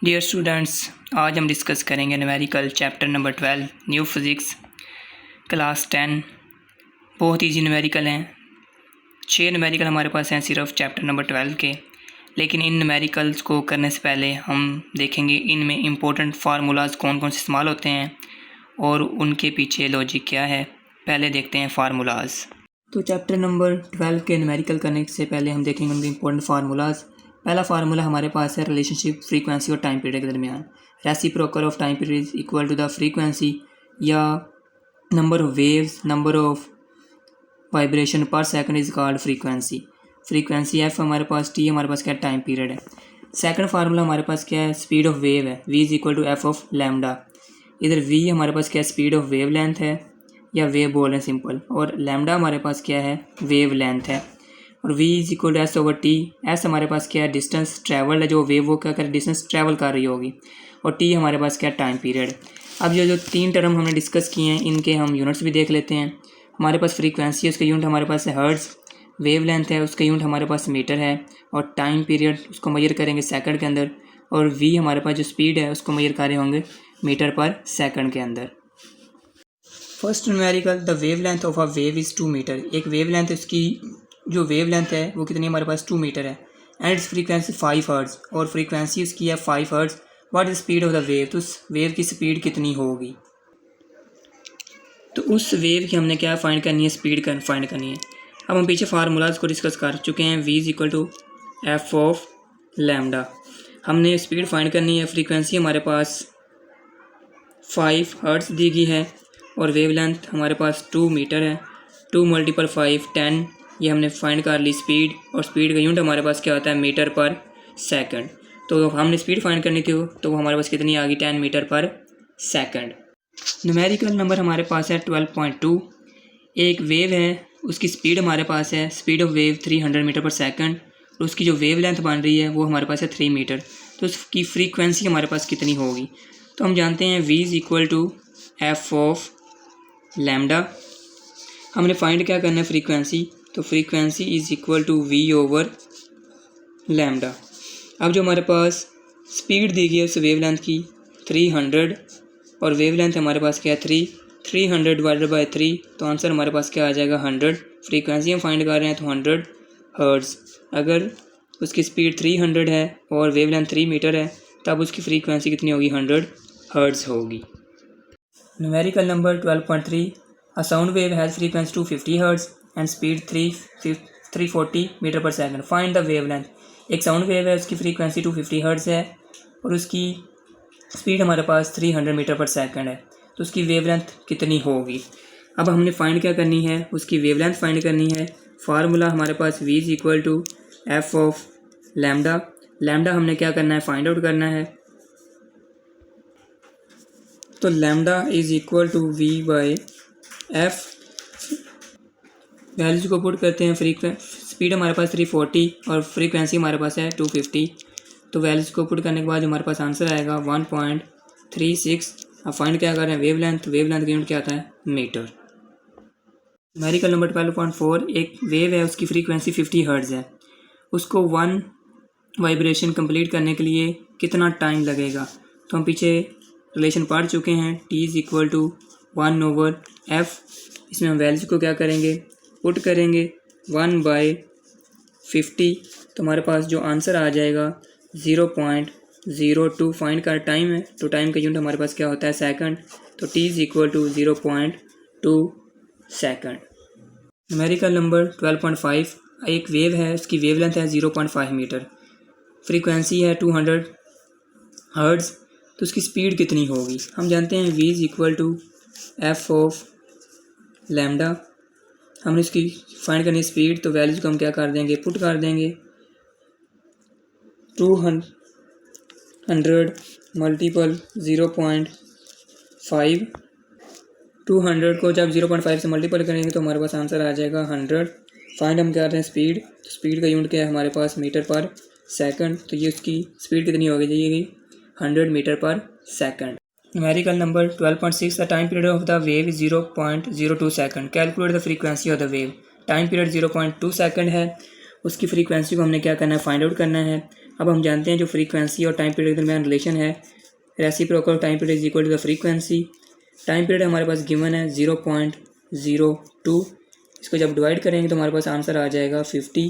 Dear students, आज हम discuss करेंगे numerical chapter number 12 new physics class 10। बहुत ईजी न्यूमेरिकल हैं। 6 न्यूमेरिकल हमारे पास हैं सिर्फ चैप्टर नंबर 12 के। लेकिन इन न्यूमेरिकल्स को करने से पहले हम देखेंगे इनमें इम्पोर्टेंट फार्मूलाज कौन कौन से इस्तेमाल होते हैं और उनके पीछे लॉजिक क्या है। पहले देखते हैं फार्मूलाज। तो चैप्टर नंबर 12 के न्यूमेरिकल करने से पहले हम देखेंगे उनके इम्पोर्टेंट फार्मूलाज। पहला फार्मूला हमारे पास है रिलेशनशिप फ्रीक्वेंसी और टाइम पीरियड के दरमियान। Reciprocal of time period is equal to the frequency या number of waves, number of vibration per second is called frequency. Frequency F हमारे पास, टी हमारे पास क्या टाइम पीरियड है। सेकंड फार्मूला हमारे पास क्या है, स्पीड ऑफ वेव है, V is equal to F of lambda. इधर वी हमारे पास क्या है, स्पीड ऑफ वेव लेंथ है या वेव बोल रहे हैं सिंपल, और लैम्डा हमारे पास क्या है, वेव लेंथ है। और v is equal to S over T. S हमारे पास क्या है, डिस्टेंस ट्रैवल है, जो वेव वो क्या कर डिस्टेंस ट्रैवल कर रही होगी, और टी हमारे पास क्या टाइम पीरियड। अब जो 3 टर्म हमने डिस्कस किए हैं इनके हम यूनिट्स भी देख लेते हैं। हमारे पास फ्रीक्वेंसी है, उसका यूनिट हमारे पास है हर्ट्ज़। वेव लेंथ है, उसका यूनिट हमारे पास मीटर है। और टाइम पीरियड उसको मेजर करेंगे सेकंड के अंदर। और v हमारे पास जो स्पीड है उसको मेजर कर रहे होंगे मीटर पर सेकंड के अंदर। First numerical, the wave length of a wave is 2 metre. एक वेव लेंथ उसकी जो वेव लेंथ है वो कितनी हमारे पास 2 मीटर है। एंड इट्स फ्रीक्वेंसी 5 हर्ट्ज़, और फ्रीक्वेंसी उसकी है 5 hertz. What is speed of the wave, तो उस वेव की स्पीड कितनी होगी। तो उस वेव की हमने क्या फाइंड करनी है, स्पीड फाइंड करनी है। अब हम पीछे फार्मूलाज को डिस्कस कर चुके हैं। v is equal to F of lambda. हमने स्पीड फाइंड करनी है। फ्रीक्वेंसी हमारे पास 5 हर्ट्ज़ दी गई है और वेव लेंथ हमारे पास 2 मीटर है। 2 × 5 10, ये हमने फाइंड कर ली स्पीड। और स्पीड का यूनिट हमारे पास क्या होता है, मीटर पर सेकंड। तो हमने स्पीड फाइंड करनी थी तो वो हमारे पास कितनी आ गई, 10 metre per second. Numerical number हमारे पास है 12.2। एक वेव है, उसकी स्पीड हमारे पास है, speed of wave 300 metre per second, और उसकी जो वेव लेंथ बन रही है वो हमारे पास है 3 मीटर। तो उसकी फ्रीक्वेंसी हमारे पास कितनी होगी। तो हम जानते हैं v is equal to F of lambda. हमने फाइंड क्या करना है, फ्रीक्वेंसी। तो frequency is equal to v over lambda. अब जो हमारे पास स्पीड दी गई है उस वेव लेंथ की 300, और वेव लेंथ हमारे पास क्या है 300 डिवाइडेड बाई 3, तो आंसर हमारे पास क्या आ जाएगा 100। फ्रीक्वेंसी हम फाइंड कर रहे हैं तो 100 हर्ट्ज़। अगर उसकी स्पीड 300 है और वेव लेंथ 3 मीटर है तब उसकी फ्रीक्वेंसी कितनी होगी, 100 हर्ट्ज़ होगी। Numerical number 12.3, a sound wave has frequency 250 hertz and speed 340 metre per second. Find the wave length. एक साउंड वेव है, उसकी फ्रीक्वेंसी 250 हर्ट्ज़ है और उसकी स्पीड हमारे पास 300 मीटर पर सेकंड है, तो उसकी वेव लेंथ कितनी होगी। अब हमने फाइंड क्या करनी है, उसकी वेव लेंथ फाइंड करनी है। फार्मूला हमारे पास v is equal to F of lambda. Lambda हमने क्या करना है, फाइंड आउट करना है। तो lambda is equal to v by F. Values को पुट करते हैं। स्पीड हमारे पास 340 और फ्रीक्वेंसी हमारे पास है 250। तो वैल्यूज को पुट करने के बाद हमारे पास आंसर आएगा 1.36। अब फाइंड क्या कर रहे हैं, वेव लेंथ। वेव लेंथ का यूनिट क्या आता है, मीटर। न्यूमेरिकल नंबर 12.4, एक वेव है, उसकी फ्रीक्वेंसी 50 हर्ट्ज़ है। उसको 1 वाइब्रेशन कंप्लीट करने के लिए कितना टाइम लगेगा। तो हम पीछे रिलेशन पढ़ चुके हैं, t is equal to 1 over F. इसमें हम वैल्यूज को क्या करेंगे, पुट करेंगे 1/50। तो हमारे पास जो आंसर आ जाएगा 0.02। फाइंड का टाइम है, तो टाइम का यूनिट हमारे पास क्या होता है, सेकंड। तो t is equal to 0.2 second. Numerical number 12.5, एक वेव है, उसकी वेव लेंथ है 0.5 मीटर, फ्रीक्वेंसी है 200 हर्ट्ज़, तो उसकी स्पीड कितनी होगी। हम जानते हैं v is equal to F of lambda. हमने इसकी फाइंड करनी स्पीड, तो वैल्यूज को हम क्या कर देंगे, पुट कर देंगे। 200 मल्टीपल 0.5। 200 को जब 0.5 से मल्टीपल करेंगे तो हमारे पास आंसर आ जाएगा 100। फाइंड हम कर रहे हैं स्पीड। तो स्पीड का यूनिट क्या है हमारे पास, मीटर पर सेकंड। तो ये उसकी स्पीड कितनी होगी, जाइएगी 100 metre per second. Numerical number 12.6, the time period of the wave is 0.02 second. Calculate the frequency of the wave. Time period 0.2 second है, उसकी फ्रीक्वेंसी को हमने क्या करना है, फाइंड आउट करना है। अब हम जानते हैं जो फ्रीक्वेंसी और टाइम पीरियड के दरमियान रिलेशन है, reciprocal time period is equal to the frequency. Time period हमारे पास गिवन है 0.02, इसको जब डिवाइड करेंगे तो हमारे पास आंसर आ जाएगा 50।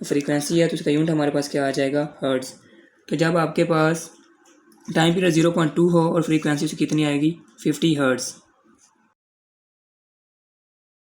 फ्रीक्वेंसी है तो उसका यूनिट हमारे पास क्या आ जाएगा, हर्ट्ज़। तो जब आपके पास टाइम पीरियड 0.2 हो और फ्रीक्वेंसी उसकी कितनी आएगी, 50 हर्ट्ज़।